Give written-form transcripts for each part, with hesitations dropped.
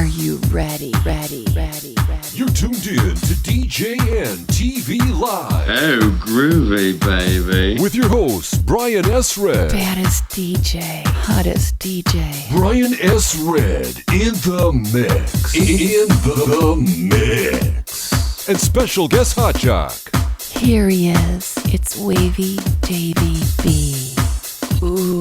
Are you ready? You're tuned in to DJN TV Live. Oh, groovy, baby. With your host, Brian S. Red. Baddest DJ, hottest DJ. Brian S. Red in the mix. In the mix. And special guest hot jock. Here he is. It's Wavey Davey B. Ooh.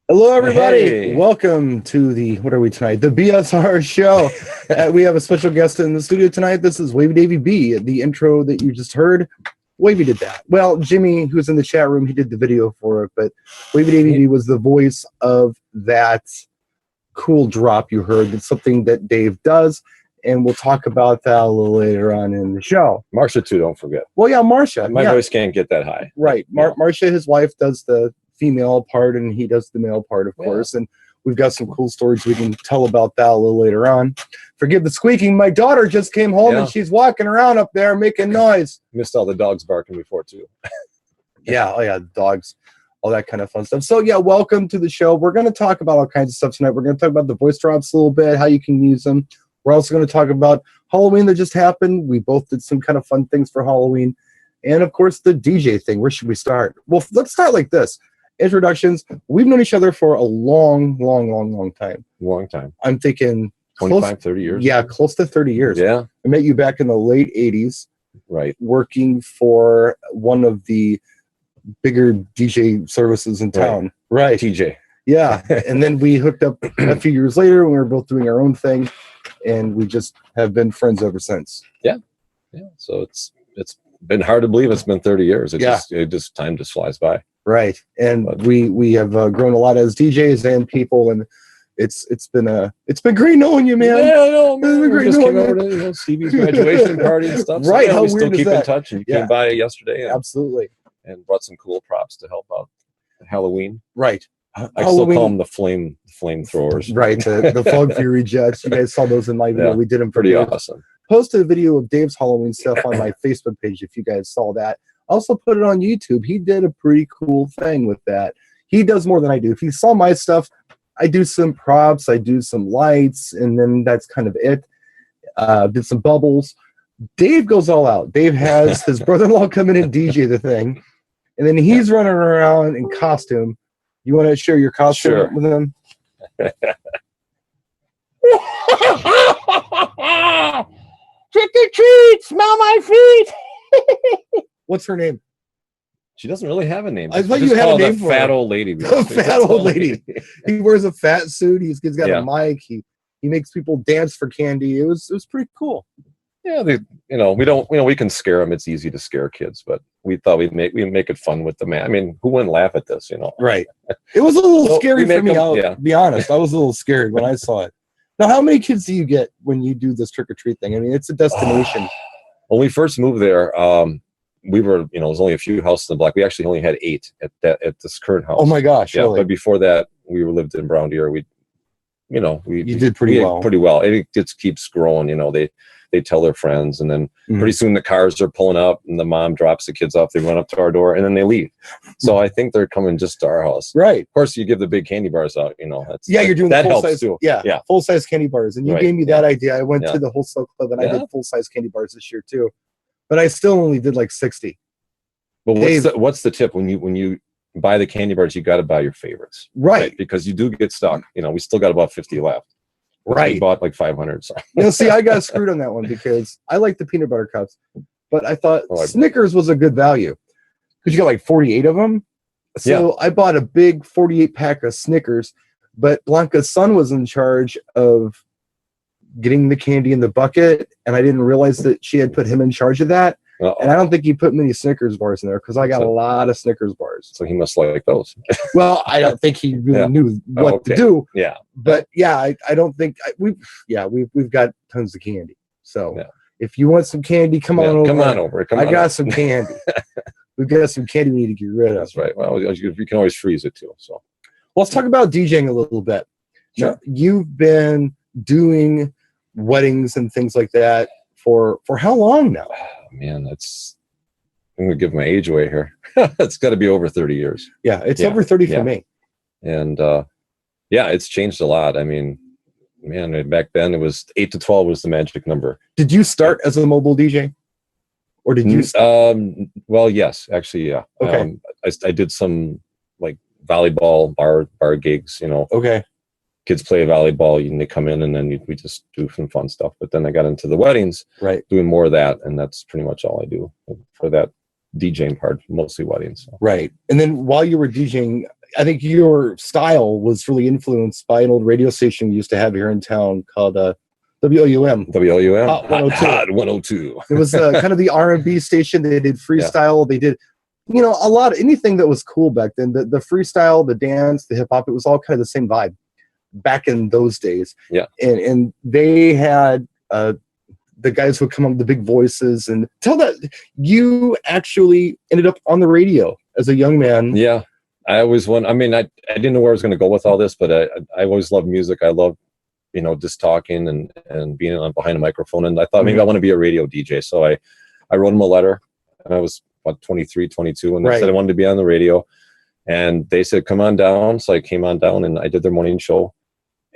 Hello, everybody. Hey. Welcome to the, what are we tonight? The BSR Show. We have a special guest in the studio tonight. This is Wavey Davey B. The intro that you just heard, Wavey did that. Well, Jimmy, who's in the chat room, he did the video for it, but Wavey Davey B was the voice of that cool drop you heard. It's something that Dave does, and we'll talk about that a little later on in the show. Marsha, too, don't forget. Well, yeah, Marsha. My voice can't get that high. Right. Marsha, his wife, does the female part and he does the male part, of course, and we've got some cool stories we can tell about that a little later on. Forgive the squeaking. My daughter just came home and she's walking around up there making noise. Missed all the dogs barking before too. Yeah, dogs, all that kind of fun stuff. So yeah, welcome to the show. We're going to talk about all kinds of stuff tonight. We're going to talk about the voice drops a little bit, how you can use them. We're also going to talk about Halloween that just happened. We both did some kind of fun things for Halloween, and of course the DJ thing. Where should we start? Well, let's start like this. Introductions. We've known each other for a long time. Long time. I'm thinking 25, 30 years. Yeah, close to 30 years. Yeah. I met you back in the late 80s. Right. Working for one of the bigger DJ services in town. Right. TJ. Yeah. And then we hooked up a few years later when we were both doing our own thing, and we just have been friends ever since. Yeah. So it's been hard to believe it's been 30 years. Time just flies by. Right, and we have grown a lot as DJs and people, and it's been great knowing you, man. Yeah, I know, man. It's been great knowing over to Stevie's graduation party and stuff. Right, so, how we weird still is keep that? in touch. And you came by yesterday, absolutely, and brought some cool props to help out Halloween. Right, I still call them the flamethrowers. Right, the Fog Fury Jets. You guys saw those in my video. We did them pretty awesome. Posted a video of Dave's Halloween stuff on my Facebook page if you guys saw that. Also put it on YouTube. He did a pretty cool thing with that. He does more than I do. If you saw my stuff, I do some props, I do some lights, and then that's kind of it. Did some bubbles. Dave goes all out. Dave has his brother-in-law come in and DJ the thing, and then he's running around in costume. You want to share your costume with him? Trick or treat! Smell my feet! What's her name? She doesn't really have a name. I thought you had a name for fat her. Old lady. A fat old lady. He wears a fat suit. He's got a mic. He makes people dance for candy. It was pretty cool. Yeah, we can scare them. It's easy to scare kids, but we thought we'd make it fun with the man. I mean, who wouldn't laugh at this? Right. It was a little scary for me. I'll be honest. I was a little scared when I saw it. Now, how many kids do you get when you do this trick or treat thing? I mean, it's a destination. When we first moved there, we were, it was only a few houses in the block. We actually only had 8 at this current house. Oh my gosh! Yeah, really? But before that, we lived in Brown Deer. We did pretty well. Pretty well. It just keeps growing. They tell their friends, and then pretty soon the cars are pulling up, and the mom drops the kids off. They run up to our door, and then they leave. So I think they're coming just to our house. Right. Of course, you give the big candy bars out. You're doing that full helps size, too. Yeah, full size candy bars, and you gave me that idea. I went to the wholesale club, and I did full size candy bars this year too, but I still only did like 60. But what's the tip when you buy the candy bars? You got to buy your favorites, right? Because you do get stuck. We still got about 50 left. Right. We bought like 500. So. See, I got screwed on that one because I like the peanut butter cups, but I thought Snickers was a good value because you got like 48 of them. So I bought a big 48 pack of Snickers, but Blanca's son was in charge of getting the candy in the bucket, and I didn't realize that she had put him in charge of that. And I don't think he put many Snickers bars in there because I got a lot of Snickers bars. So he must like those. Well, I don't think he really knew what to do. Yeah. But I don't think we've got tons of candy. So if you want some candy, come on over. I got some candy. We've got some candy we need to get rid of. That's right. Well, you can always freeze it too. So let's talk about DJing a little bit. Sure. Now, you've been doing weddings and things like that for how long now? Man, I'm gonna give my age away here. It's got to be over 30 years. Yeah, it's over 30 for me. And it's changed a lot. I mean, man, back then it was 8 to 12 was the magic number. Did you start as a mobile DJ, or did you? Well, yes, actually, yeah. Okay. I did some like volleyball bar gigs. Okay. Kids play volleyball, and they come in, and then we just do some fun stuff. But then I got into the weddings, right? Doing more of that, and that's pretty much all I do for that DJing part, mostly weddings. So. Right. And then while you were DJing, I think your style was really influenced by an old radio station we used to have here in town called WOUM. WOUM. Hot 102. It was kind of the R&B station. They did freestyle. Yeah. They did, a lot of anything that was cool back then. The freestyle, the dance, the hip hop, it was all kind of the same vibe back in those days. Yeah. And they had the guys who would come up with the big voices, and tell that you actually ended up on the radio as a young man. Yeah. I always I didn't know where I was going to go with all this, but I always loved music. I love, just talking and being behind a microphone. And I thought maybe I want to be a radio DJ. So I wrote them a letter, and I was 23, 22. And they said I wanted to be on the radio, and they said, come on down. So I came on down, and I did their morning show,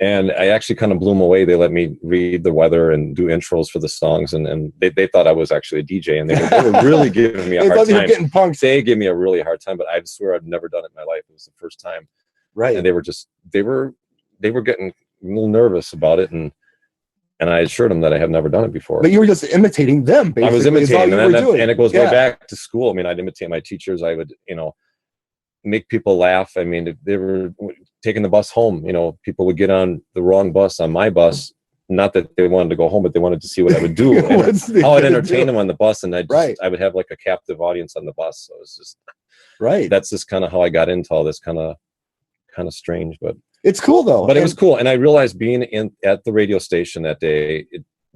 and I actually kind of blew them away. They let me read the weather and do intros for the songs. And they thought I was actually a DJ, and they were really giving me a hard time. Getting punked. They gave me a really hard time, but I swear I've never done it in my life. It was the first time. Right. And they were getting a little nervous about it. And I assured them that I had never done it before. But you were just imitating them, basically. I was imitating them. And it goes way back to school. I'd imitate my teachers. I would, make people laugh. They were taking the bus home. People would get on the wrong bus on my bus. Not that they wanted to go home, but they wanted to see what I would do. How I'd entertain them on the bus. And I would have like a captive audience on the bus. So it's just, that's just kind of how I got into all this kind of strange, but it's cool though. But it was cool. And I realized being at the radio station that day,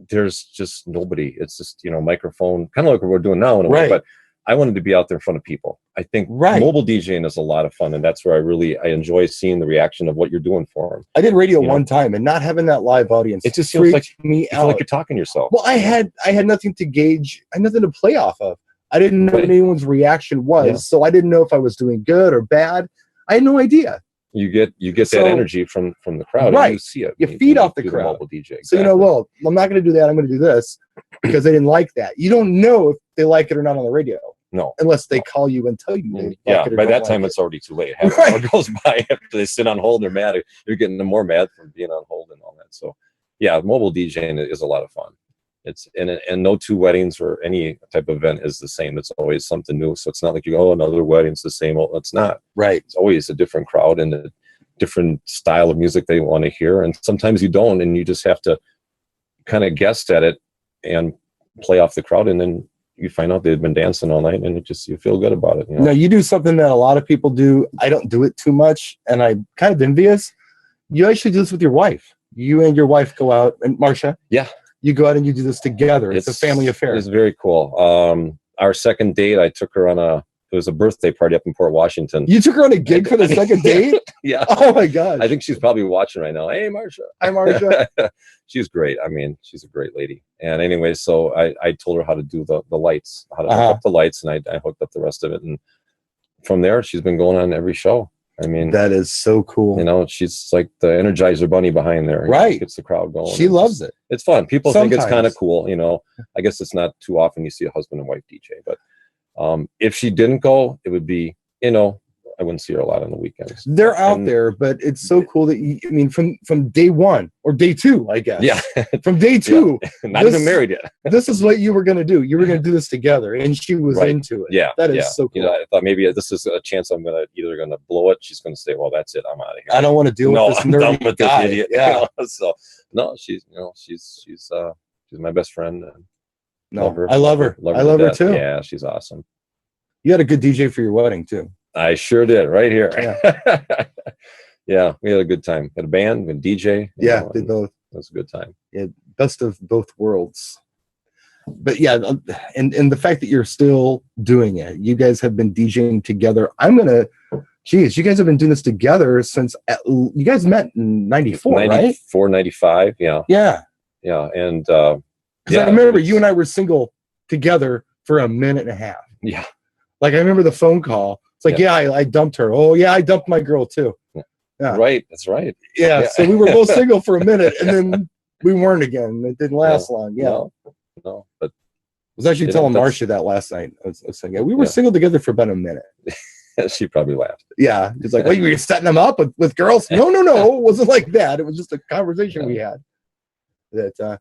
there's just nobody. It's just, microphone, kind of like what we're doing now in a way, but I wanted to be out there in front of people. I think mobile DJing is a lot of fun, and that's where I enjoy seeing the reaction of what you're doing for them. I did radio one time, and not having that live audience, it just freaked me out. Like you're talking to yourself. Well, I had nothing to gauge, I had nothing to play off of. I didn't know what anyone's reaction was, so I didn't know if I was doing good or bad. I had no idea. You get that energy from the crowd, right? And you see it. You feed off the crowd. Mobile DJ, exactly. So well, I'm not going to do that. I'm going to do this because they didn't like that. You don't know if they like it or not on the radio. No, unless they call you and tell you. By that time it's already too late. Half an hour goes by after they sit on hold. They're mad. You're getting more mad from being on hold and all that. So, mobile DJing is a lot of fun. It's and no two weddings or any type of event is the same. It's always something new. So it's not like you go, another wedding's the same. Well, it's not. Right. It's always a different crowd and a different style of music they want to hear. And sometimes you don't, and you just have to kind of guess at it and play off the crowd, and then you find out they've been dancing all night, and you feel good about it. Now you do something that a lot of people do. I don't do it too much, and I'm kind of envious. You actually do this with your wife. You and your wife go out, and Marsha. Yeah. You go out and you do this together. It's a family affair. It's very cool. Our second date, I took her on it was a birthday party up in Port Washington. You took her on a gig for the second date? Yeah. Oh my God. I think she's probably watching right now. Hey, Marsha. Hi, Marsha. She's great. She's a great lady. And anyway, so I told her how to do the lights, how to hook up the lights, and I hooked up the rest of it. And from there, she's been going on every show. That is so cool. She's like the Energizer Bunny behind there. Right. Gets the crowd going. She loves it. It's fun. People think it's kind of cool. I guess it's not too often you see a husband and wife DJ, but if she didn't go, it would be, I wouldn't see her a lot on the weekends. They're out there, but it's so cool that from day one or day two, I guess. Yeah. From day two. Not even married yet. This is what you were going to do. You were going to do this together, and she was into it. Yeah. That is so cool. I thought maybe this is a chance I'm either going to blow it. She's going to say, well, that's it. I'm out of here. I don't want to deal with this nerdy with guy. This idiot. Yeah. So no, she's my best friend. No, I love her. I love her too. Yeah, she's awesome. You had a good DJ for your wedding too. I sure did, right here. Yeah, yeah, we had a good time. Had a band, a DJ. Yeah, they both. It was a good time. Yeah, best of both worlds. But yeah, and the fact that you're still doing it, you guys have been DJing together. You guys have been doing this together since you guys met in 94, right? 94, 95, yeah. Yeah. Yeah, and Because I remember you and I were single together for a minute and a half. Yeah. Like I remember the phone call. It's like, I dumped her. Oh yeah, I dumped my girl too. Yeah. Right. That's right. Yeah. So we were both single for a minute, and then we weren't again. It didn't last long. Yeah. No, but I was actually telling Marcia that last night. I was saying, we were single together for about a minute. She probably laughed. Yeah. It's like, you were setting them up with girls? No. It wasn't like that. It was just a conversation we had. That.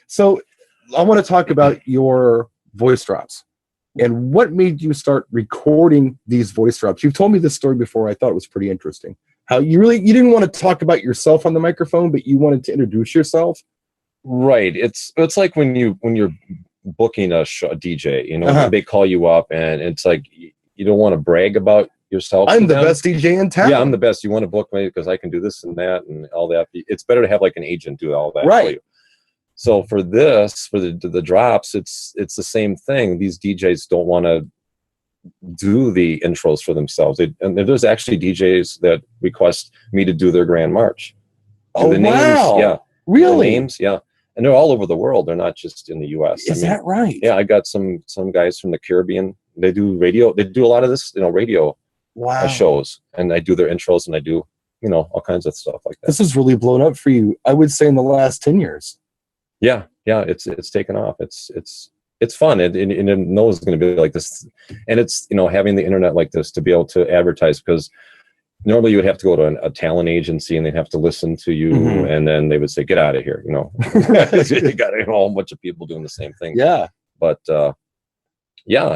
So I want to talk about your voice drops and what made you start recording these voice drops. You've told me this story before. I thought it was pretty interesting. How you didn't want to talk about yourself on the microphone, but you wanted to introduce yourself. Right. It's like when you're booking a DJ, they call you up and it's like you don't want to brag about yourself. I'm the best DJ in town. Yeah, I'm the best. You want to book me because I can do this and that and all that. It's better to have like an agent do all that for you. So for the drops, it's the same thing. These DJs don't want to do the intros for themselves. And there's actually DJs that request me to do their grand march. Oh, the names, wow. Yeah. Really? The names, yeah. And they're all over the world. They're not just in the US. Is that right? Yeah, I got some guys from the Caribbean. They do radio. They do a lot of this, radio shows. And I do their intros and I do, all kinds of stuff like that. This has really blown up for you, I would say, in the last 10 years. Yeah, it's taken off. It's fun, and it knows it's going to be like this, and it's having the internet like this to be able to advertise, because normally you would have to go to a talent agency and they'd have to listen to you, and then they would say, "Get out of here," You got a whole bunch of people doing the same thing. Yeah, but I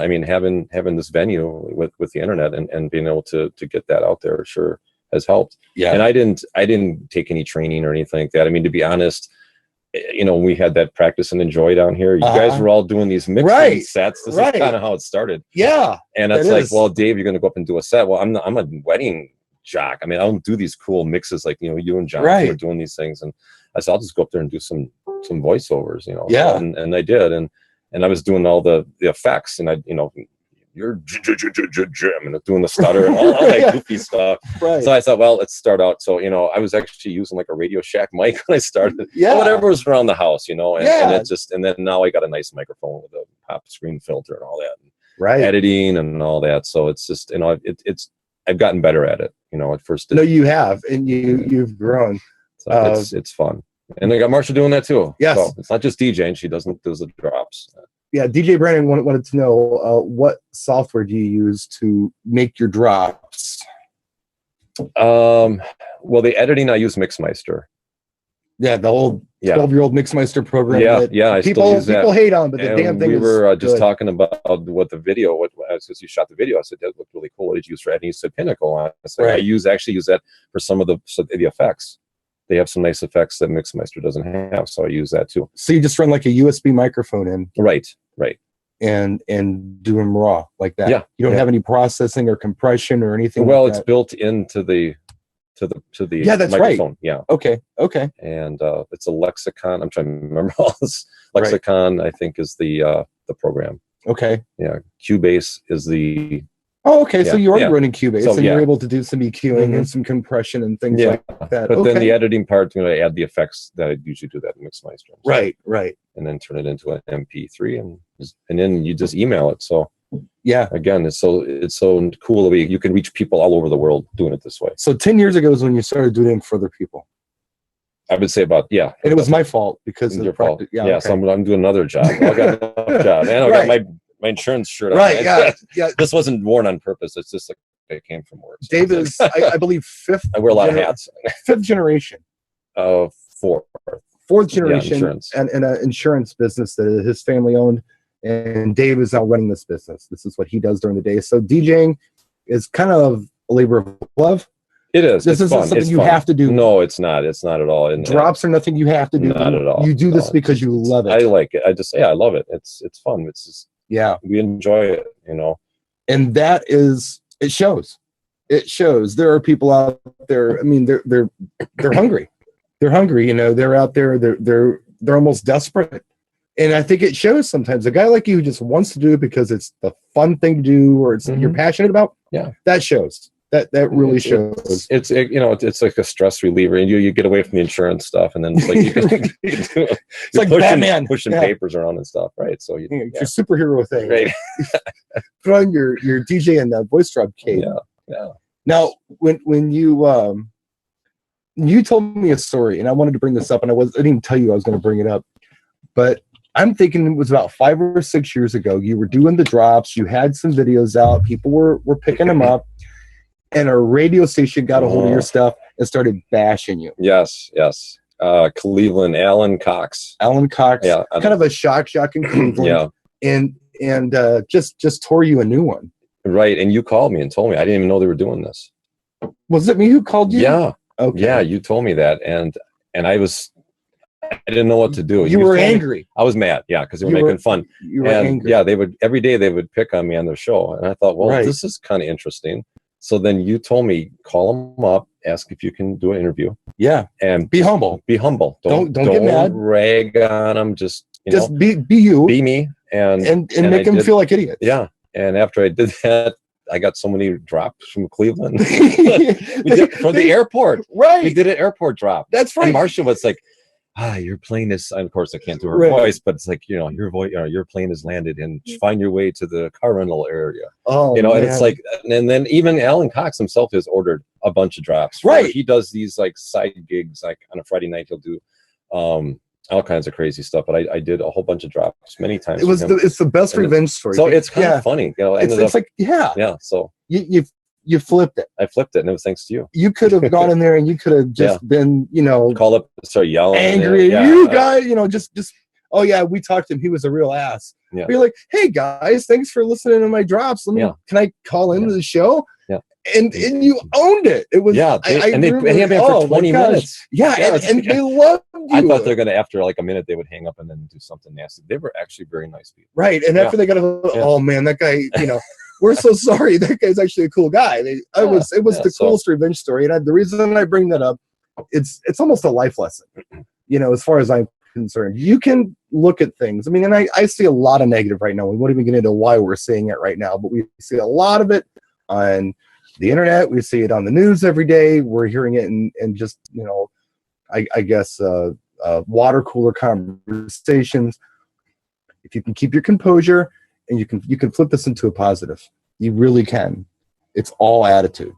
mean, having this venue with the internet and being able to get that out there sure has helped. Yeah, and I didn't take any training or anything like that. I mean, to be honest. We had that practice and enjoy down here. You guys were all doing these mixing sets. This is kind of how it started. Yeah. And it's like, well, Dave, you're going to go up and do a set. Well, I'm a wedding jock. I mean, I don't do these cool mixes like, you and John were doing these things. And I said, I'll just go up there and do some voiceovers, Yeah. And I did. And I was doing all the effects, and you're doing the stutter and all that goofy stuff. Right. So I thought, well, let's start out. So, I was actually using like a Radio Shack mic when I started. Yeah. Whatever was around the house, and then now I got a nice microphone with a pop screen filter and all that. Editing and all that. So it's just, I've gotten better at it. At first. No, you have, and you've grown. So it's fun. And I got Marsha doing that too. Yes. So it's not just DJing. She does the drops. Yeah, DJ Brandon wanted to know what software do you use to make your drops? Well, the editing, I use Mixmeister. Yeah, the old 12-year-old Mixmeister program. Yeah, I still use that. People hate on, but the damn thing is we were just talking about what the video, as you shot the video, I said, that looked really cool. What did you use for editing? You said Pinnacle. I said, I actually use that for some of the effects. They have some nice effects that Mixmeister doesn't have, so I use that too. So you just run like a USB microphone in, right, and do them raw like that. Yeah, you don't have any processing or compression or anything. Well, like it's that. Built into the that's microphone. Right. Yeah. Okay. And it's a Lexicon. I'm trying to remember all this. Lexicon, I think, is the program. Okay. Yeah. Cubase is the. Oh, okay. So you are running Cubase, so, and you're able to do some EQing and some compression and things like that. But then the editing part, I add the effects that I usually do that in Mixmeister. Right. And then turn it into an MP3, and then you just email it. So again, it's so cool that you can reach people all over the world doing it this way. So 10 years ago is when you started doing it for other people. I would say about And it was my fault because of your fault. Yeah. Okay. So I'm doing another job. I got another job, and I got my insurance shirt on. Right, yeah. This wasn't worn on purpose. It's just like it came from work. So Dave is, I believe, fifth. I wear a lot of hats. Fifth generation. Fourth generation, and in an insurance business that his family owned. And Dave is now running this business. This is what he does during the day. So DJing is kind of a labor of love. It is. This isn't something you have to do. No, it's not. It's not at all. And drops are nothing you have to do. Not at all. You do this because you love it. I like it. I love it. It's fun. It's just we enjoy it. And that is, it shows. It shows. There are people out there. I mean, they're hungry. They're hungry. They're out there. They're almost desperate. And I think it shows sometimes. A guy like you who just wants to do it because it's the fun thing to do, or it's you're passionate about. Yeah, that shows. That really shows. It's like a stress reliever, and you get away from the insurance stuff, and then it's like it's like Batman pushing papers around and stuff, right? So it's your superhero thing, right? Put on your DJ and voice drop cape. Yeah. Now, when you told me a story, and I wanted to bring this up, and I didn't even tell you I was going to bring it up, but I'm thinking it was about 5 or 6 years ago. You were doing the drops. You had some videos out. People were picking them up. And a radio station got a hold of your stuff and started bashing you. Yes. Cleveland, Alan Cox. Yeah, kind of a shock in Cleveland. Yeah. And just tore you a new one. Right. And you called me and told me. I didn't even know they were doing this. Was it me who called you? Yeah. Okay. Yeah, you told me that, and I didn't know what to do. You were angry. I was mad. Yeah, because they were making fun. You were angry. Yeah, every day they would pick on me on their show, and I thought, well, right. This is kind of interesting. So then you told me, call them up, ask if you can do an interview. Yeah, and be humble. Be humble. Don't get mad. Rag on them. Just be you. Be me, and make them feel like idiots. Yeah. And after I did that, I got so many drops from Cleveland. We did from the airport. Right. We did an airport drop. That's right. And Marcia was like, your plane is, and of course I can't do her voice, but it's like, your voice, your plane has landed, and find your way to the car rental area. Oh, and it's like, and then even Alan Cox himself has ordered a bunch of drops. Right. He does these like side gigs, like on a Friday night, he'll do, all kinds of crazy stuff, but I did a whole bunch of drops many times. It's the best revenge story. So it's kind of funny, It's like So you flipped it. I flipped it, and it was thanks to you. You could have gone in there, and you could have just been, call up, start yelling, angry. You guys, just. Oh yeah, we talked to him. He was a real ass. Yeah. Be like, hey guys, thanks for listening to my drops. Can I call into the show? Yeah. And you owned it. It was they had me for 20 minutes. Yeah, and they loved you. I thought they're gonna, after like a minute, they would hang up and then do something nasty. They were actually very nice people. Right. And after they got oh man, that guy, we're so sorry. That guy's actually a cool guy. It was the coolest revenge story. And the reason I bring that up, it's almost a life lesson. As far as I'm concerned, you can look at things. I mean, and I see a lot of negative right now. We won't even get into why we're seeing it right now, but we see a lot of it on the internet. We see it on the news every day. We're hearing it in just, I guess, water cooler conversations. If you can keep your composure and you can flip this into a positive, you really can. It's all attitude.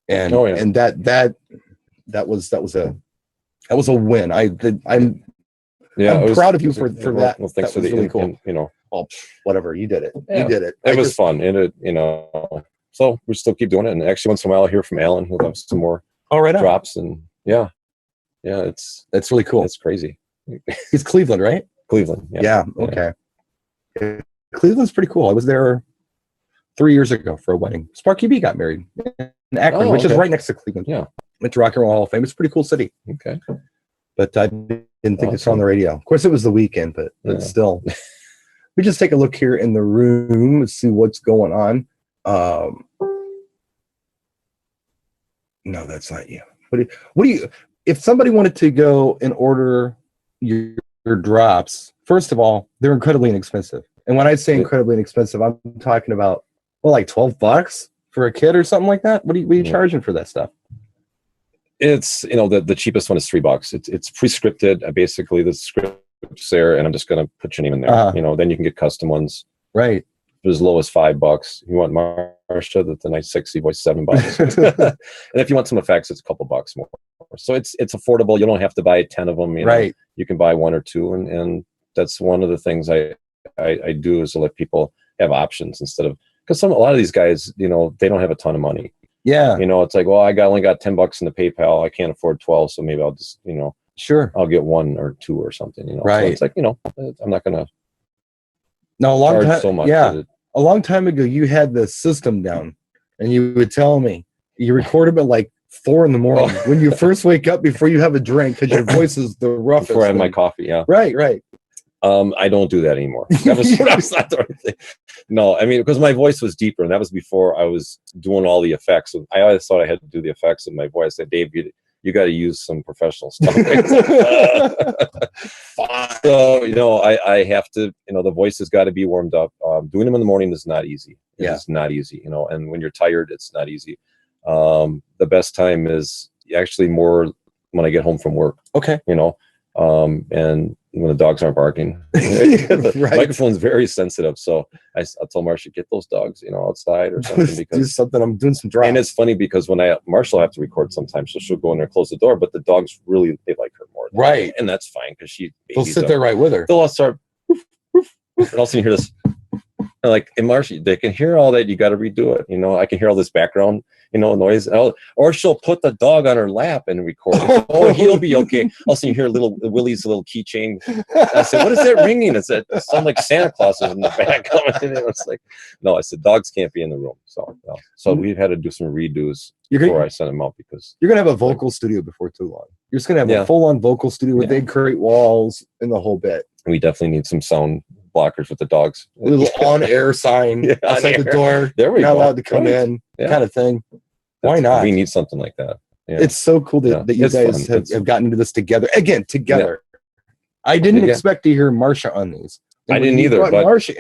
And and that was a win. I'm proud of you for that. Well, thanks for the really cool. Well, whatever, you did it. You did it. It was fun, and so we still keep doing it. And actually, once in a while, I hear from Alan, who'll have some more drops, and it's really cool. It's crazy. He's Cleveland, right? Cleveland. Yeah. Okay. Cleveland's pretty cool. I was there 3 years ago for a wedding. Sparky B got married in Akron, which is right next to Cleveland. Yeah. Went to Rock and Roll Hall of Fame. It's a pretty cool city. Okay. But I didn't think it's on the radio. Of course, it was the weekend, but still. We just take a look here in the room and see what's going on. No, that's not you. What do you? If somebody wanted to go and order your drops, first of all, they're incredibly inexpensive. And when I say incredibly inexpensive, I'm talking about like $12 for a kid or something like that. What are you charging for that stuff? It's the cheapest one is $3. It's pre-scripted. Basically, the script's there, and I'm just gonna put your name in there. Then you can get custom ones. Right. As low as $5. You want Marsha, the nice sexy voice, $7. And if you want some effects, it's a couple bucks more. So it's affordable. You don't have to buy 10 of them. Right. You can buy 1 or 2, and that's one of the things I do is to let people have options instead of, because a lot of these guys, they don't have a ton of money. Yeah. It's like, well, I only got $10 in the PayPal. I can't afford 12, so maybe I'll just, sure, I'll get 1 or 2 or something. Right. So it's like, I'm not gonna. No, a long time. So much. Yeah. A long time ago, you had the system down, and you would tell me you record them at like 4 in the morning when you first wake up before you have a drink because your voice is the roughest. Before I have my coffee, yeah. Right. I don't do that anymore. That was not the right thing. No, I mean, because my voice was deeper, and that was before I was doing all the effects. I always thought I had to do the effects of my voice. I said, Dave, you got to use some professional stuff. So, I have to, the voice has got to be warmed up. Doing them in the morning is not easy. It's not easy, and when you're tired, it's not easy. The best time is actually more when I get home from work. Okay. You know, and when the dogs aren't barking. The microphone's very sensitive, so I'll tell Marcia, get those dogs, you know, outside or something, because do something. I'm doing some drops. And it's funny because when Marcia will have to record sometimes, so she'll go in there, close the door, but the dogs really, they like her more. Right. And that's fine because they'll sit there right with her. They'll all start, and all of a sudden you hear this. And like in Marcia, they can hear all that. You got to redo it. You know, I can hear all this background, you know, noise. Or she'll put the dog on her lap and record it. Oh, he'll be okay. All of a sudden you hear Willie's little keychain. I said, what is that ringing? It sounds like Santa Claus is in the back coming in. It's like, no, I said, dogs can't be in the room. So, no. So we've had to do some redos before I sent them out, because you're going to have a vocal studio before too long. You're just going to have a full-on vocal studio with big crate walls and the whole bit. We definitely need some sound blockers with the dogs. A little on-air sign outside the door. There we go. Not allowed to come in, kind of thing. Why not? We need something like that. Yeah. It's so cool that you guys have gotten into this together. Again, together. Yeah. I didn't expect to hear Marcia on these. I didn't either, but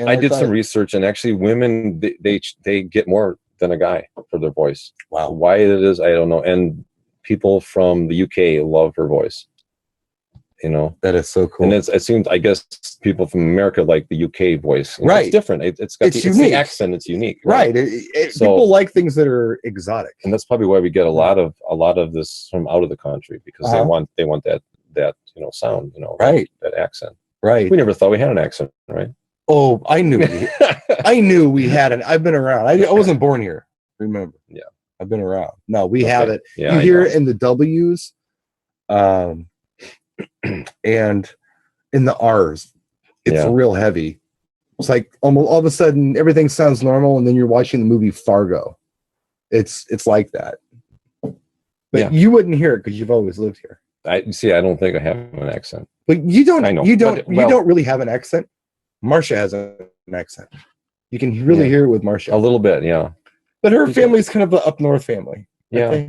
I did some research, and actually women, they get more than a guy for their voice. Wow. Why it is, I don't know. And people from the UK love her voice. You know, that is so cool. And it seems, I guess, people from America like the UK voice. Right. It's different. It's the accent. It's unique. Right. So, people like things that are exotic, and that's probably why we get a lot of this from out of the country, because they want that you know, sound, you know, that accent. Right. We never thought we had an accent, right? Oh, I knew. I knew we had it. I've been around. I wasn't born here. Remember? Yeah. I've been around. No, we have it. Yeah, you hear it in the W's. And in the R's, it's real heavy. It's like almost all of a sudden everything sounds normal, and then you're watching the movie Fargo. It's like that. But you wouldn't hear it because you've always lived here. I don't think I have an accent. But you don't. I know. You don't really have an accent. Marcia has an accent. You can really hear it with Marcia. A little bit, yeah. But her family's kind of an up north family. Yeah.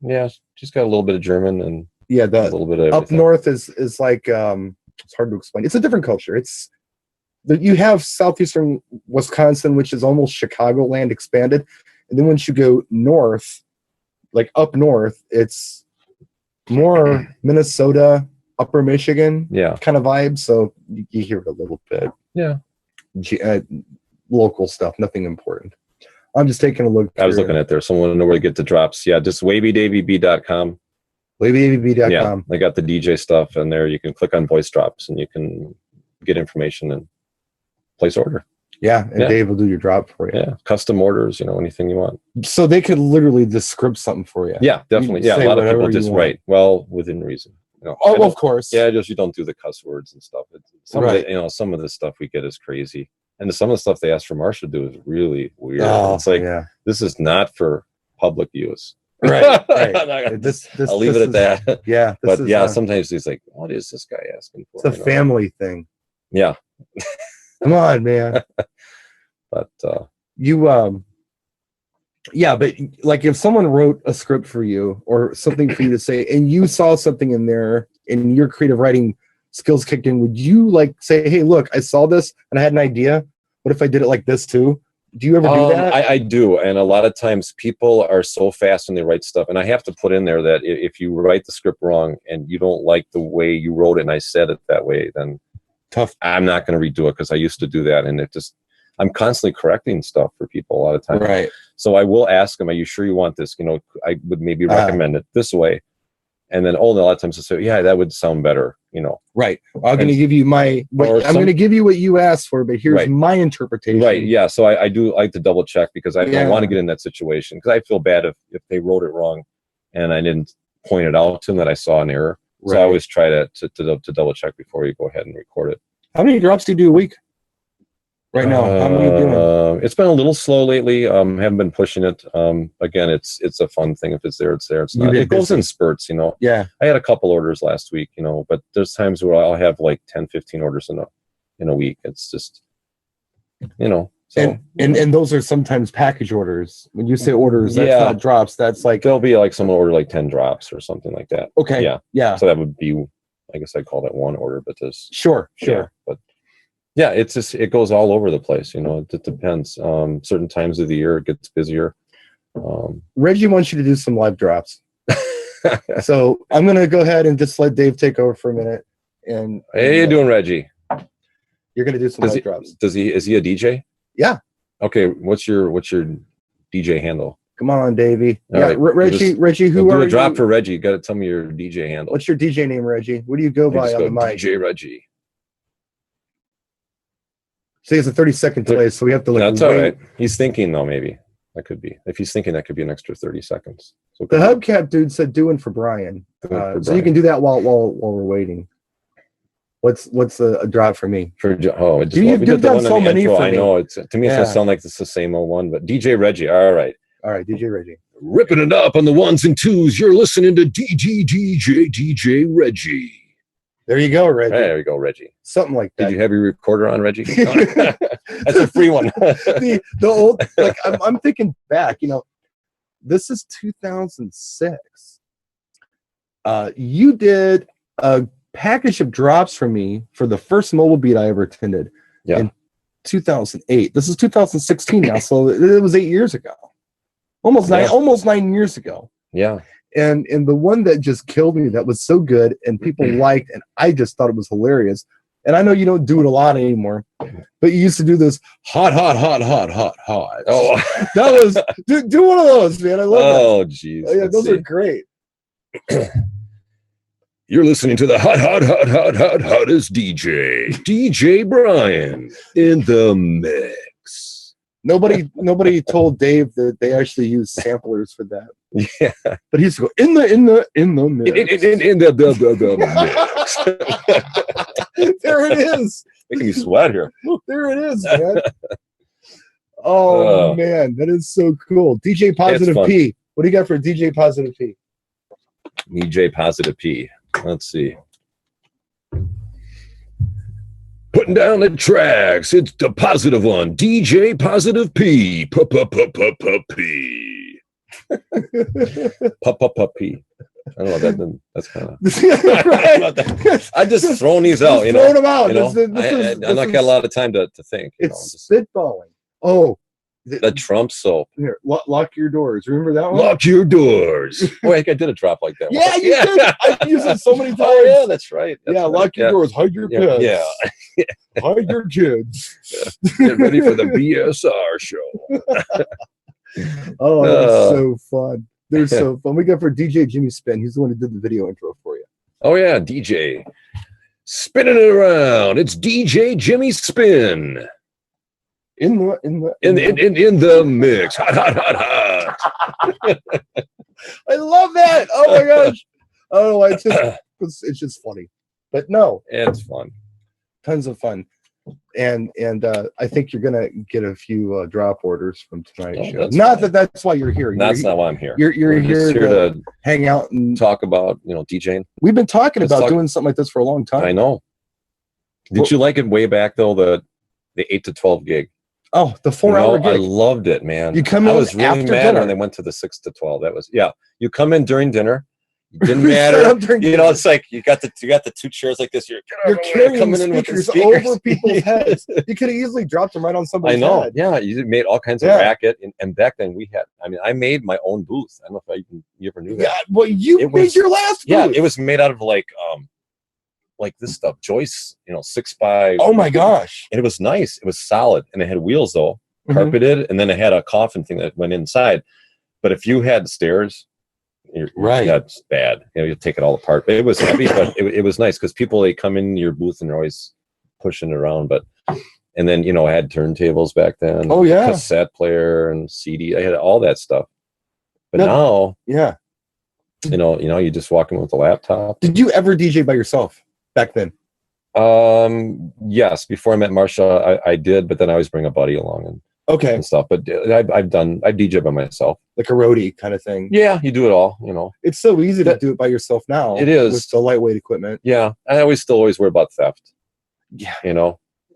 Yeah. She's got a little bit of German and a little bit of up north is like it's hard to explain. It's a different culture. You have southeastern Wisconsin, which is almost Chicagoland expanded, and then once you go north, like up north, it's more Minnesota, upper Michigan kind of vibe. So you hear it a little bit. Yeah. Local stuff, nothing important. I'm just taking a look. I was looking at there. Someone to know where to get the drops. Yeah, just waveydaveyb.com. Waveydaveyb.com. Yeah, I got the DJ stuff, and there you can click on voice drops, and you can get information and place order. Yeah, and Dave will do your drop for you. Yeah, custom orders, you know, anything you want. So they could literally just script something for you. Yeah, definitely. Yeah, a lot of people just write. Well, within reason. You know, of course. Yeah, just you don't do the cuss words and stuff. Some of the stuff we get is crazy. And some of the stuff they ask for Marcia to do is really weird. It's like, this is not for public use. Right. I'll leave it at that. Yeah. But sometimes he's like, what is this guy asking for? It's a family thing. Yeah. Come on, man. But but like if someone wrote a script for you or something for you to say, and you saw something in there and your creative writing skills kicked in, would you like say, hey, look, I saw this and I had an idea. What if I did it like this too? Do you ever do that? I do. And a lot of times people are so fast when they write stuff. And I have to put in there that if you write the script wrong and you don't like the way you wrote it and I said it that way, then tough. I'm not going to redo it, because I used to do that. And I'm constantly correcting stuff for people a lot of times. Right. So I will ask them, are you sure you want this? You know, I would maybe recommend it this way. And then a lot of times I say, yeah, that would sound better, you know. Right. I'm going to give you I'm going to give you what you asked for, but here's my interpretation. Right. Yeah. So I do like to double check, because I don't want to get in that situation, because I feel bad if they wrote it wrong and I didn't point it out to them that I saw an error. Right. So I always try to double check before you go ahead and record it. How many drops do you do a week? Right now, how many are you doing? It's been a little slow lately. Haven't been pushing it. Again, it's a fun thing. If it's there, it's there. It's not. It goes in spurts, you know. Yeah. I had a couple orders last week, you know, but there's times where I'll have like 10, 15 orders in a week. It's just, you know. So, and those are sometimes package orders. When you say orders, that's not drops. That's like there'll be like someone order like 10 drops or something like that. Okay. Yeah. So that would be, I guess I'd call that one order, but there's sure. But yeah, it's just, it goes all over the place, you know. It depends. Certain times of the year it gets busier. Reggie wants you to do some live drops. So I'm going to go ahead and just let Dave take over for a minute. And Hey, how you doing, Reggie? You're going to do some live drops. Is he a DJ? Yeah. Okay. What's your DJ handle? Come on, Davey. All Yeah, right. Reggie, who do are a drop you? for Reggie. You got to tell me your DJ handle. What's your DJ name, Reggie? What do you go by on the mic? DJ Reggie. See, it's a 30-second delay, so we have to look. That's all right. He's thinking, though, maybe. That could be. If he's thinking, that could be an extra 30 seconds. So the hubcap dude said doing for Brian. So you can do that while we're waiting. What's a drop for me? You've done so many for me. I know. To me, it's going to sound like it's the same old one, but DJ Reggie. All right. All right, DJ Reggie. Ripping it up on the ones and twos. You're listening to DJ Reggie. There you go, Reggie. There we go, Reggie. Something like that. Did you have your recorder on, Reggie? That's a free one. the old, like, I'm thinking back, this is 2006. You did a package of drops for me for the first mobile beat I ever attended in 2008. This is 2016 now, so it was 8 years ago. Almost 9 years ago. Yeah. And the one that just killed me, that was so good and people liked, and I just thought it was hilarious. And I know you don't do it a lot anymore, but you used to do this hot. Oh, that was do one of those, man. I love that. Oh, geez. Yeah, those are great. You're listening to the hottest DJ Brian in the mix. Nobody told Dave that they actually use samplers for that. Yeah, but he used to go in the mix. In the mix. There it is. Making you sweat here. There it is, man. Oh man, that is so cool. DJ Positive P. What do you got for DJ Positive P? DJ Positive P. Let's see. Putting down the tracks. It's the positive one. DJ Positive P. P. P. I don't know. That's kind of. Right. I just throwing these out. Throwing them out. I'm not got a lot of time to think. It's spitballing. Oh. The Trump soap. Here, lock your doors. Remember that one? Lock your doors. Oh, I did a drop like that. Yeah, you did. I've used it so many times. Oh, yeah, that's right. Lock your doors. Hide your pets. Yeah. Hide your kids. Get ready for the BSR show. Oh, that's so fun. They're so fun. We got for DJ Jimmy Spin. He's the one who did the video intro for you. Oh, yeah, DJ. Spinning it around. It's DJ Jimmy Spin. In the mix. Hot. I love that. Oh my gosh. Oh, it's just funny. But no. It's fun. Tons of fun. And I think you're gonna get a few drop orders from tonight's show. Not fine. That's why you're here. That's not why I'm here. You're here to hang out and talk about DJing. We've been talking about doing something like this for a long time. I know. Did you like it way back though? The 8 to 12 gig. Oh, the 4-hour gig. I loved it, man. You come in. I was really mad dinner. when they went to the 6 to 12. That was You come in during dinner. It didn't matter. It's like you got the two chairs like this. You're carrying coming in with the speakers over people's heads. You could have easily dropped them right on somebody's head. I know. Yeah, you made all kinds of racket. And back then we had. I made my own booth. I don't know if you ever knew that. Yeah, well, you made your last booth. Yeah, it was made out of like this stuff, joists, 6 by. Oh my gosh! And it was nice. It was solid, and it had wheels though, carpeted, and then it had a coffin thing that went inside. But if you had stairs, that's bad. You take it all apart. But it was heavy, but it was nice because they come in your booth and they're always pushing it around. And then I had turntables back then. Oh yeah, cassette player and CD. I had all that stuff. But now, you just walk in with a laptop. Did you ever DJ by yourself? Back then, yes. Before I met Marsha, I did, but then I always bring a buddy along and stuff. But I've DJ by myself, like a roadie kind of thing. Yeah, you do it all. It's so easy to do it by yourself now. It is with the lightweight equipment. Yeah, I still always worry about theft. Yeah,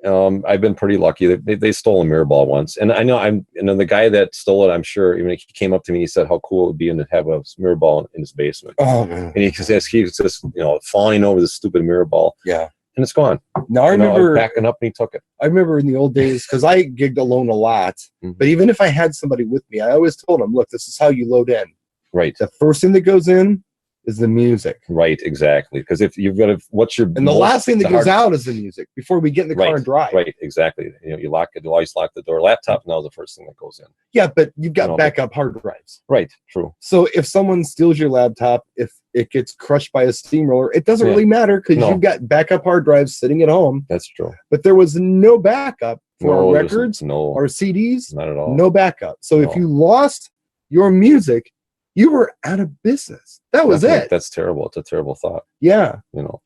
I've been pretty lucky. They stole a mirror ball once, and I know the guy that stole it. I'm sure he came up to me. He said how cool it would be to have a mirror ball in his basement. Oh man! And he was just fawning over the stupid mirror ball. Yeah. and it's gone. Now I remember backing up, and he took it. I remember in the old days, because I gigged alone a lot. But even if I had somebody with me, I always told them, "Look, this is how you load in. Right. The first thing that goes in is the music. Right. Exactly. Because if you've got what's your and the last thing that goes out is the music before we get in the car and drive. Right. Exactly. You lock it. You always lock the door. Laptop now is the first thing that goes in. Yeah, but you've got backup hard drives. Right. True. So if someone steals your laptop, if it gets crushed by a steamroller, it doesn't really matter because you've got backup hard drives sitting at home. That's true. But there was no backup for our records or CDs. Not at all. No backup. So if you lost your music, you were out of business. That was it. That's terrible. It's a terrible thought. Yeah.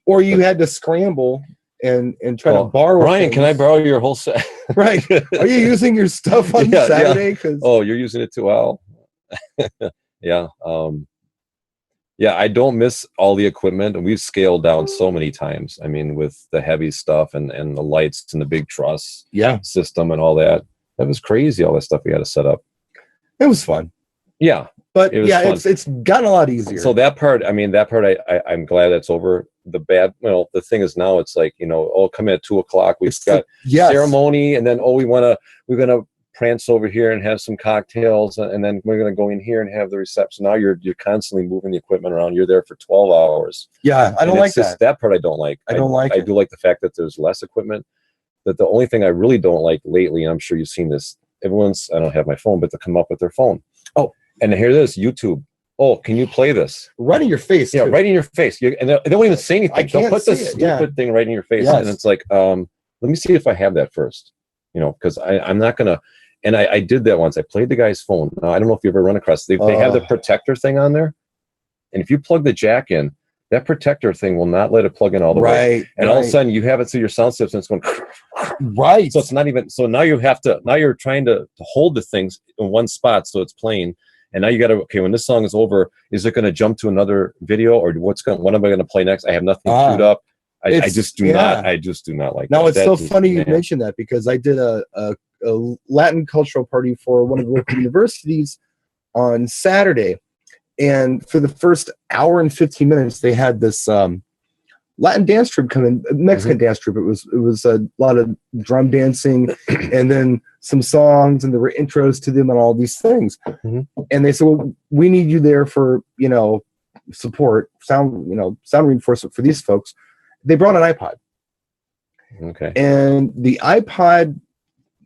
Or you had to scramble and try to borrow. Brian, can I borrow your whole set? Right. Are you using your stuff on Saturday? Yeah. Oh, you're using it too well. Yeah. Yeah, I don't miss all the equipment, and we've scaled down so many times. I mean, with the heavy stuff and the lights and the big truss system and all that. That was crazy, all that stuff we had to set up. It was fun. Yeah. But it's gotten a lot easier. So that part, I'm glad that's over. The thing is now it's like, come in at 2:00. We've got ceremony, and then we're gonna prance over here and have some cocktails, and then we're gonna go in here and have the reception. Now you're constantly moving the equipment around. You're there for 12 hours. Yeah, I don't like that. That part I don't like. I do like the fact that there's less equipment. That the only thing I really don't like lately, and I'm sure you've seen this, I don't have my phone, but to come up with their phone. Oh. And here it is, YouTube. Oh, can you play this? Right in your face. Yeah, right in your face. And they don't even say anything. They'll put this stupid thing right in your face. Yes. And it's like, let me see if I have that first. Because I'm not going to. And I did that once. I played the guy's phone. I don't know if you ever run across. They have the protector thing on there. And if you plug the jack in, that protector thing will not let it plug in all the way. And all of a sudden you have it through your sound system and it's going right. So it's not even. So now you're trying to hold the things in one spot so it's playing. And now you got to, when this song is over, is it going to jump to another video or what am I going to play next? I have nothing queued up. I just do not like that. It's so funny you mentioned that because I did a Latin cultural party for one of the local universities on Saturday. And for the first hour and 15 minutes, they had this Latin dance troupe come in, Mexican dance troupe. It was a lot of drum dancing and then some songs, and there were intros to them and all these things. And they said, well, we need you there for, support, sound reinforcement for these folks. They brought an iPod. Okay. And the iPod,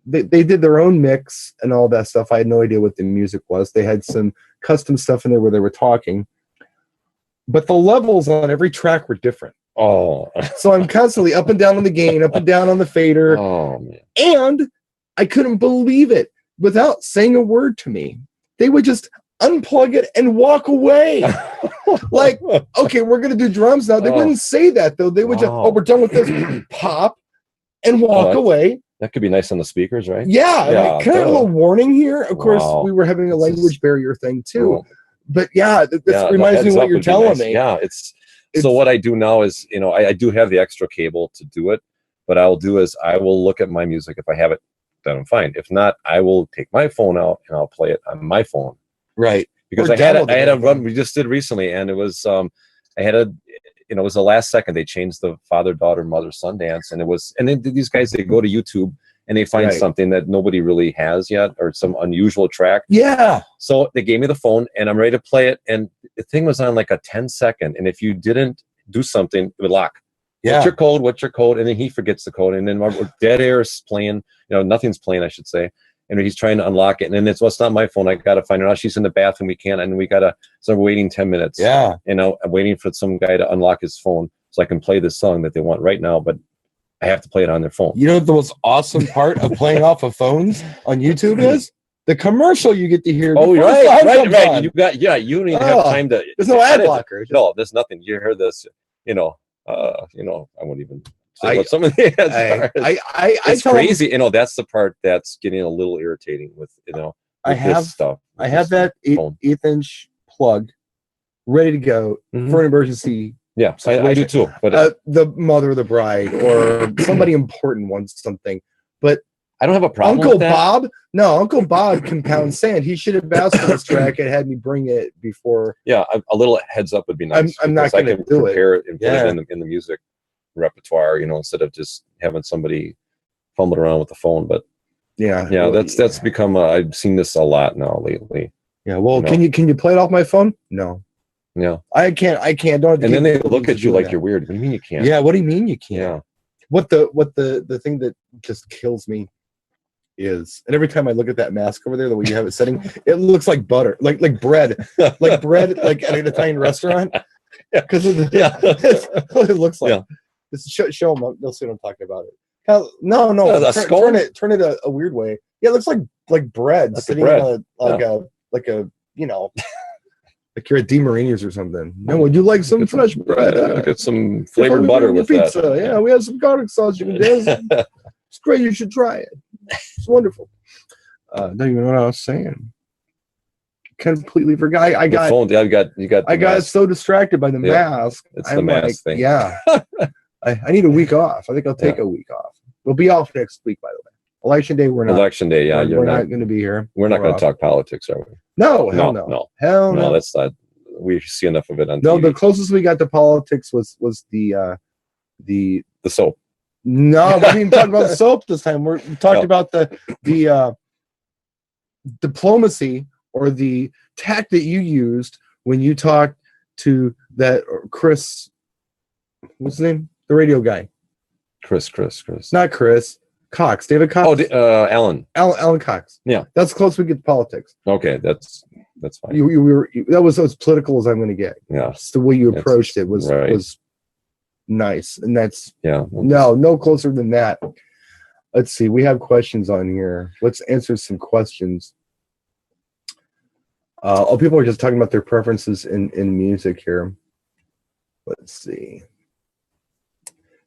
they did their own mix and all that stuff. I had no idea what the music was. They had some custom stuff in there where they were talking. But the levels on every track were different. Oh. So I'm constantly up and down on the gain, up and down on the fader. Oh, man. And I couldn't believe it. Without saying a word to me, they would just unplug it and walk away. Like, okay, we're going to do drums now. They wouldn't say that, though. They would just, we're done with this, pop, and walk away. That could be nice on the speakers, right? Yeah. Like, can I have a little warning here? Of course, we were having a language barrier thing, too. Cool. But, this reminds me of what you're telling me. Yeah, so what I do now is, I do have the extra cable to do it. But I will look at my music. If I have it, then I'm fine. If not, I will take my phone out and I'll play it on my phone. Right. Because I had a run we just did recently, and it was it was the last second they changed the father, daughter, mother, son dance, and then these guys, they go to YouTube and they find something that nobody really has yet, or some unusual track. Yeah. So they gave me the phone and I'm ready to play it, and the thing was on like a 10-second, and if you didn't do something, it would lock. Yeah. What's your code? And then he forgets the code, and then dead air is playing. Nothing's playing, I should say. And he's trying to unlock it, and then it's not my phone. I gotta find her out. She's in the bathroom. We can't, and so we're waiting 10 minutes. Yeah. I'm waiting for some guy to unlock his phone so I can play this song that they want right now, but I have to play it on their phone. You know what the most awesome part of playing off of phones on YouTube is? The commercial you get to hear. Oh, right. You don't even have time to. There's no ad blocker. No, there's nothing. You heard this. I won't even. What some of the ads are. It's crazy. That's the part that's getting a little irritating with I have stuff. I have that 8-inch plug ready to go for an emergency. Yeah, I do too. But the mother of the bride or somebody important wants something. But I don't have a problem. Uncle Bob can pound sand. He should have asked for this track and had me bring it before. Yeah, a little heads up would be nice. I'm not going to do prepare it and put it in the music repertoire, instead of just having somebody fumbling around with the phone. But yeah, that's become I've seen this a lot now lately. Yeah, well, can you play it off my phone? No. Yeah, I can't. Don't. And then they look at you like you're weird. What do you mean you can't? Yeah, what do you mean you can't? Yeah. What the thing that just kills me is, and every time I look at that mask over there, the way you have it setting, it looks like butter, like bread, like bread, like at an Italian restaurant. Yeah, because of the what it looks like. Yeah. Just show them. They'll see what I'm talking about. No. Turn it a weird way. Yeah, it looks like bread like sitting on like a like you're at Demarini's or something. No, would you like some fresh bread? Get some flavored butter with pizza. that. Yeah, we have some garlic sauce you can do. It's great. You should try it. It's wonderful. Don't even know what I was saying. Completely forgot. I got so distracted by the mask. It's the mask thing. Yeah. I need a week off. I think I'll take a week off. We'll be off next week, by the way. Election day, we're not. Election day, yeah. We're not going to be here. We're not going to talk politics, are we? No, hell no. Hell no. That's not. We see enough of it on TV. The closest we got to politics was the soap. No, we didn't talk about soap this time. We talked about the diplomacy or the tact that you used when you talked to that Chris. What's his name? The radio guy. Chris. Not Chris. Cox. David Cox. Oh, Alan. Alan Cox. Yeah. That's close we get to politics. Okay, that's fine. That was as political as I'm going to get. Yeah. Just the way you approached it was nice. And that's no closer than that. Let's see. We have questions on here. Let's answer some questions. People are just talking about their preferences in music here. Let's see.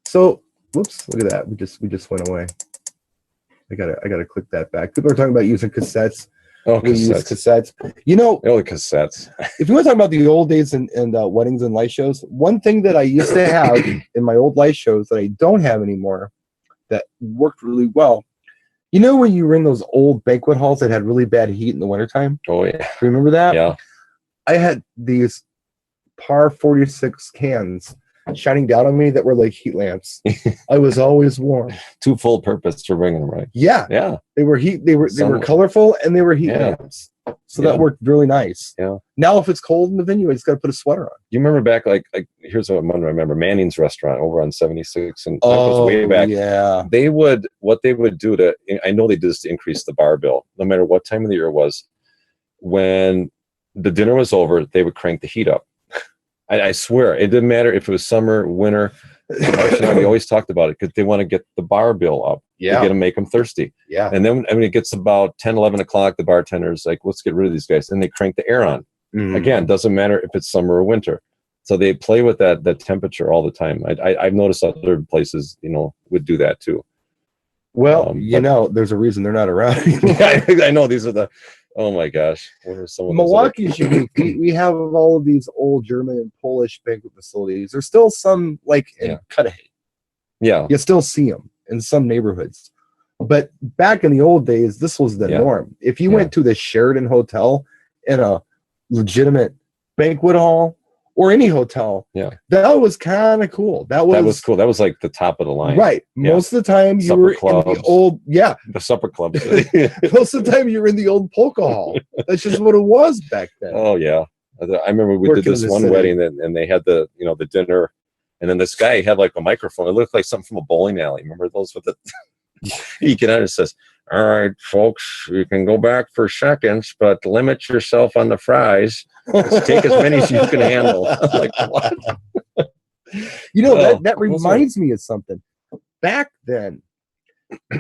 So, whoops! Look at that. We just went away. I gotta click that back. People are talking about using cassettes. Oh, cassettes. Cassettes. If you want to talk about the old days and weddings and light shows, one thing that I used to have in my old light shows that I don't have anymore that worked really well. You know when you were in those old banquet halls that had really bad heat in the wintertime? Oh yeah. Remember that? Yeah. I had these par 46 cans shining down on me that were like heat lamps. I was always warm. Too full purpose to bring them, right? Yeah. Yeah. They were colorful and they were heat lamps. So that worked really nice. Yeah. Now if it's cold in the venue, I just got to put a sweater on. You remember back like here's what I remember Manning's restaurant over on 76 and that was way back. Yeah. What they would do I know they did this to increase the bar bill, no matter what time of the year it was. When the dinner was over, they would crank the heat up. I swear, it didn't matter if it was summer, winter. We always talked about it because they want to get the bar bill up. Yeah. To make them thirsty. Yeah. And then when it gets about 10, 11 o'clock, the bartender's like, let's get rid of these guys. And they crank the air on. Mm-hmm. Again, doesn't matter if it's summer or winter. So they play with that temperature all the time. I've noticed other places, would do that too. Well, there's a reason they're not around anymore. I know these are oh my gosh. What are some of Milwaukee's unique. We have all of these old German and Polish banquet facilities. There's still some in Cudahy. Yeah. You still see them in some neighborhoods. But back in the old days, this was the norm. If you went to the Sheraton Hotel in a legitimate banquet hall or any hotel, that was kind of cool. That was cool. That was like the top of the line. Right. Most of the time you were in the old, the supper clubs. Most of the time you were in the old polka hall. That's just what it was back then. Oh, yeah. I remember we did this one wedding and they had the dinner. And then this guy had like a microphone. It looked like something from a bowling alley. Remember those with the he get out and says, all right, folks, you can go back for seconds, but limit yourself on the fries. Just take as many as you can handle. I'm like, what? That reminds me of something. Back then,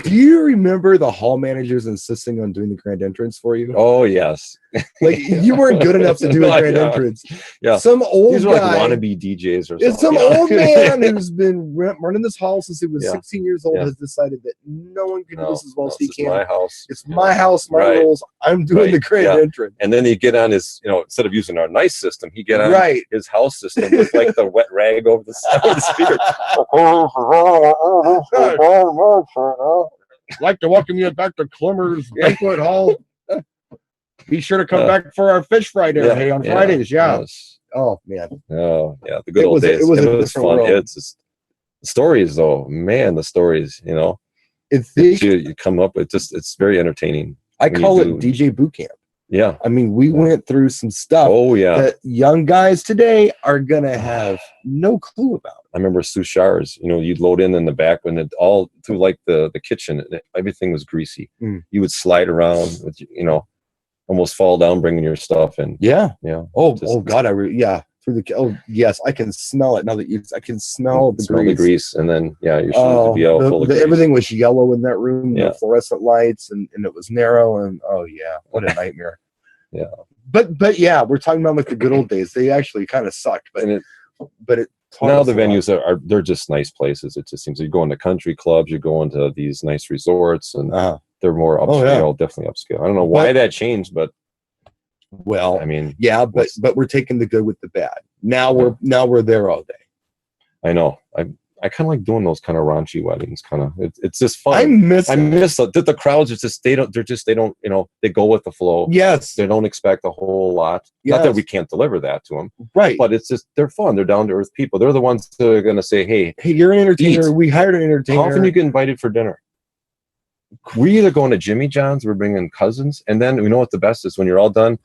do you remember the hall managers insisting on doing the grand entrance for you? Oh, yes. Like you weren't good enough to do a grand entrance. Yeah. Some old These are guy, like wannabe DJs or something. It's some old man who's been running this hall since he was 16 years old, has decided that no one can do this as well as he can. My house. It's my house, my rules. I'm doing the grand entrance. And then he get on his, instead of using our nice system, he get on his house system with like the wet rag over the side of the speaker. I'd like to welcome you back to Clemmer's Banquet Hall. Be sure to come back for our fish fry day on Fridays. Yeah. Yes. Oh man. Oh yeah. The good old days. It was fun. World. Stories though, man, the stories, you know, It's that you come up with, it's very entertaining. I call it DJ boot camp. Yeah. I mean, we went through some stuff that young guys today are going to have no clue about. I remember Sushars, you know, you'd load in the back when it all through like the kitchen, everything was greasy. You would slide around with, you know, almost fall down bringing your stuff in. Yeah. Oh God. Through the, oh yes, I can smell it now that I can smell the grease. And then, your shoes would be all full of grease. Everything was yellow in that room, the fluorescent lights, and it was narrow, and oh yeah, what a nightmare. Yeah. But yeah, we're talking about like the good old days. They actually kind of sucked, but it now the venues they're just nice places. It just seems like you're going to country clubs, you're going to these nice resorts, and they're more upscale, definitely upscale. I don't know why that changed, but well, I mean, yeah, but we're taking the good with the bad. Now we're there all day. I know. I kind of like doing those kind of raunchy weddings. Kind of, it's just fun. I miss the crowds. It's just they don't, you know, they go with the flow. Yes, they don't expect a whole lot. Yes. Not that we can't deliver that to them, right? But it's just they're fun. They're down to earth people. They're the ones that are going to say, "Hey, you're an entertainer. We hired an entertainer. How often you get invited for dinner?" We're either going to Jimmy John's, we're bringing cousins, and then we know what the best is when you're all done.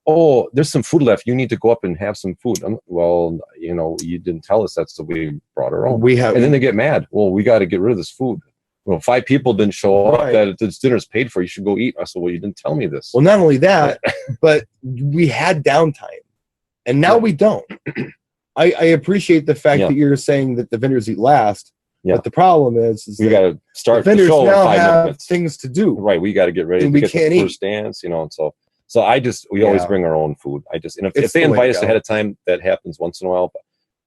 Oh, there's some food left. You need to go up and have some food. Well, you know, you didn't tell us that, so we brought our own. And then they get mad. Well, we got to get rid of this food. Well, 5 people didn't show up. That this dinner's paid for. You should go eat. I said, well, you didn't tell me this. Well, not only that, but we had downtime, and now we don't. I appreciate the fact that you're saying that the vendors eat last. Yeah. But the problem is we got to start the vendors show now in 5 have minutes. Things to do. Right. We got to get ready and to get the first dance, you know, and so we always bring our own food. And if they invite us ahead of time, that happens once in a while. But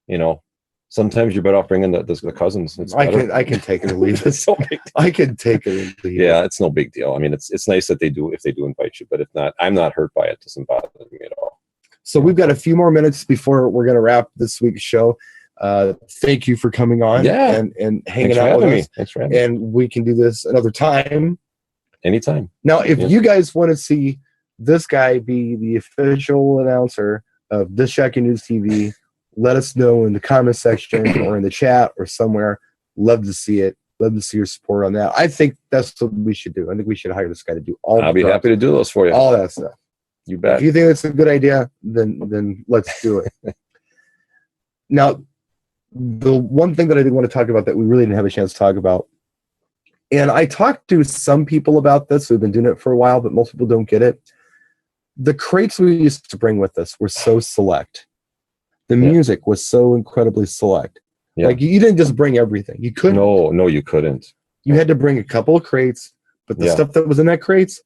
you know, sometimes you're better off bringing the cousins. I can take it or leave it. I can take it or leave it. Yeah, it's no big deal. I mean, it's nice that if they do invite you, but if not, I'm not hurt by it. It doesn't bother me at all. So we've got a few more minutes before we're going to wrap this week's show. Thank you for coming on and hanging out with us. Thanks for having me. And we can do this another time. Anytime. Now, if you guys want to see this guy be the official announcer of This Shacky News TV, let us know in the comment section or in the chat or somewhere. Love to see it. Love to see your support on that. I think that's what we should do. I think we should hire this guy to do all. I'll be happy to do those for you. All that stuff. You bet. If you think it's a good idea, then let's do it. Now, the one thing that I did want to talk about that we really didn't have a chance to talk about, and I talked to some people about this who've been doing it for a while, but most people don't get it. The crates we used to bring with us were so select. The music was so incredibly select. Yeah. Like you didn't just bring everything. You couldn't. No, you couldn't. You had to bring a couple of crates, but the stuff that was in that crates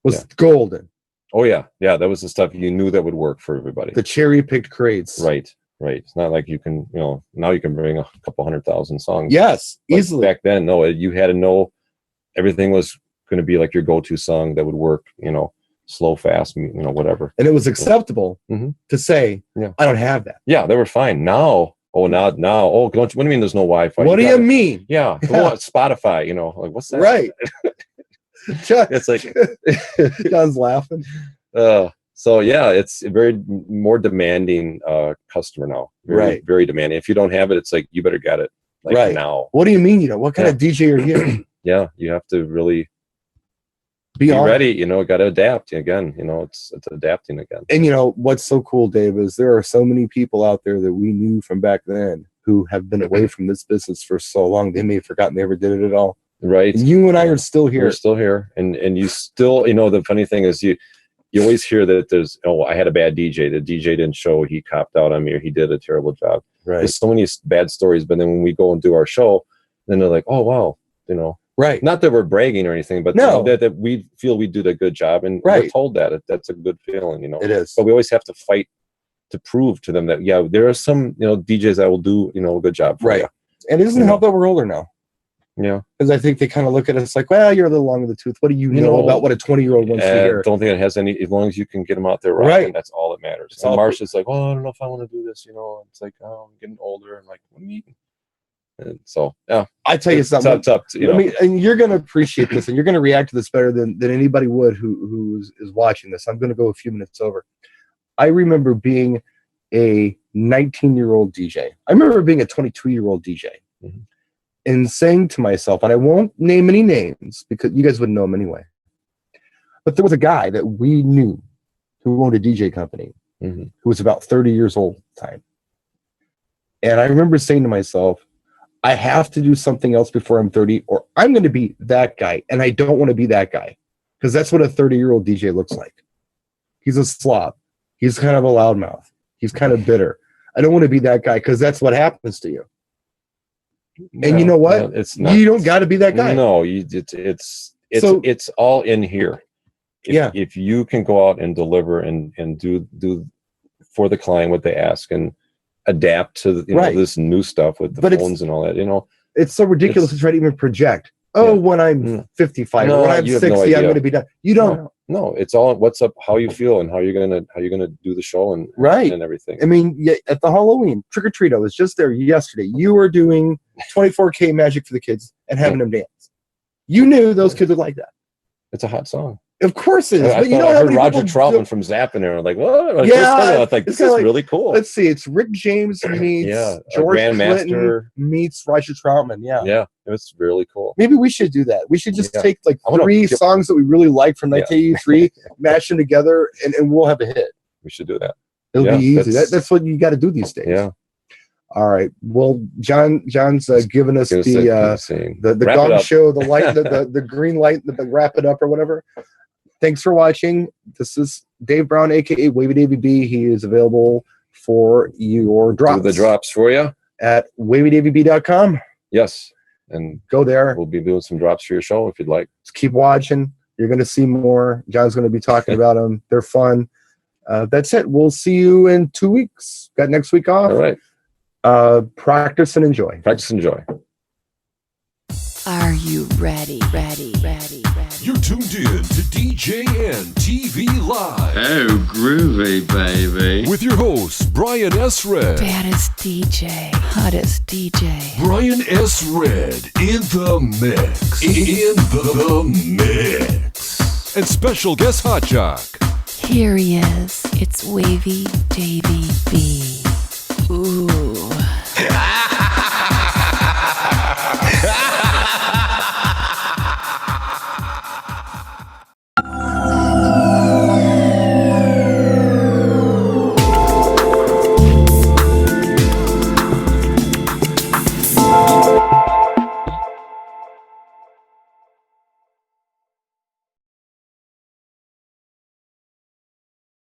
was golden. Oh yeah, that was the stuff you knew that would work for everybody. The cherry picked crates. Right. It's not like you can, you know, now you can bring a couple 100,000 songs. Yes, easily. Back then, no, you had to know everything was going to be like your go-to song that would work, you know, slow, fast, you know, whatever. And it was acceptable to say, I don't have that. Yeah, they were fine. Now, what do you mean there's no Wi-Fi? What do you mean? Yeah, Spotify, you know, like what's that? Right. It's like John's laughing. So yeah, it's a very more demanding customer now. Very, very demanding. If you don't have it, it's like you better get it now. What do you mean? You know, what kind of DJ are you? Yeah, you have to really be ready. You know, got to adapt again. You know, it's adapting again. And you know what's so cool, Dave, is there are so many people out there that we knew from back then who have been away from this business for so long they may have forgotten they ever did it at all. Right. And you and I are still here. We're still here, and you still, you know, the funny thing is you always hear that there's, I had a bad DJ. The DJ didn't show. He copped out on me, or he did a terrible job. Right. There's so many bad stories, but then when we go and do our show, then they're like, oh, wow, you know. Right. Not that we're bragging or anything, but that we feel we did a good job. And we're told that's a good feeling, you know. It is. But we always have to fight to prove to them that, there are some, you know, DJs that will do, you know, a good job for you. And it doesn't help that we're older now. Yeah, because I think they kind of look at us like, well, you're a little long in the tooth. What do you know about what a 20-year-old wants to hear? I don't think it has any, as long as you can get them out there rocking, that's all that matters. And Marsha's like, oh, I don't know if I want to do this, you know. It's like, oh, I'm getting older. I'm like, what do you mean? And so, yeah. I tell you something. It's up to, you know. I mean, and you're going to appreciate this, and you're going to react to this better than anybody would who is watching this. I'm going to go a few minutes over. I remember being a 19-year-old DJ. I remember being a 22-year-old DJ. Mhm. and saying to myself, and I won't name any names because you guys wouldn't know him anyway, but there was a guy that we knew who owned a DJ company Mm-hmm. who was about 30 years old at the time. And I remember saying to myself, I have to do something else before I'm 30, or I'm going to be that guy. And I don't want to be that guy because that's what a 30-year-old DJ looks like. He's a slob. He's kind of a loudmouth. He's kind of bitter. I don't want to be that guy because that's what happens to you. And you know what? It's not. You don't got to be that guy. No, it's all in here. If you can go out and deliver and do for the client what they ask and adapt to this new stuff with the phones and all that, it's so ridiculous to try to even project. When I'm 55 or when I'm 60, I'm going to be done. You don't know. No, it's all what's up, how you feel, and how you're gonna do the show and everything. I mean, at the Halloween trick or treat, I was just there yesterday. You were doing 24K magic for the kids and having them dance. You knew those kids would like that. It's a hot song. Of course it is. I heard Roger Troutman from Zappin' there. I'm like, what? I think this is really cool. Let's see. It's Rick James meets George Clinton meets Roger Troutman. Yeah, it's really cool. Maybe we should do that. We should just take like 3 songs that we really like from 1983, mash them together, and we'll have a hit. We should do that. It'll be easy. That's what you got to do these days. Yeah. All right. Well, John's given us the gong show, the light, the green light, the wrap it up or whatever. Thanks for watching. This is Dave Brown, aka Wavey Davey B. He is available for your drops. Do the drops for you at waveydaveyb.com. Yes, and go there. We'll be doing some drops for your show if you'd like. Just keep watching. You're going to see more. John's going to be talking about them. They're fun. That's it. We'll see you in 2 weeks. Got next week off. All right. Practice and enjoy. Practice and enjoy. Are you ready? You're tuned in to DJN TV Live. Oh, groovy, baby. With your host, Brian S. Red. Baddest DJ, hottest DJ. Brian S. Red in the mix. In the mix. And special guest Hot Jock. Here he is. It's Wavey Davey B. Ooh.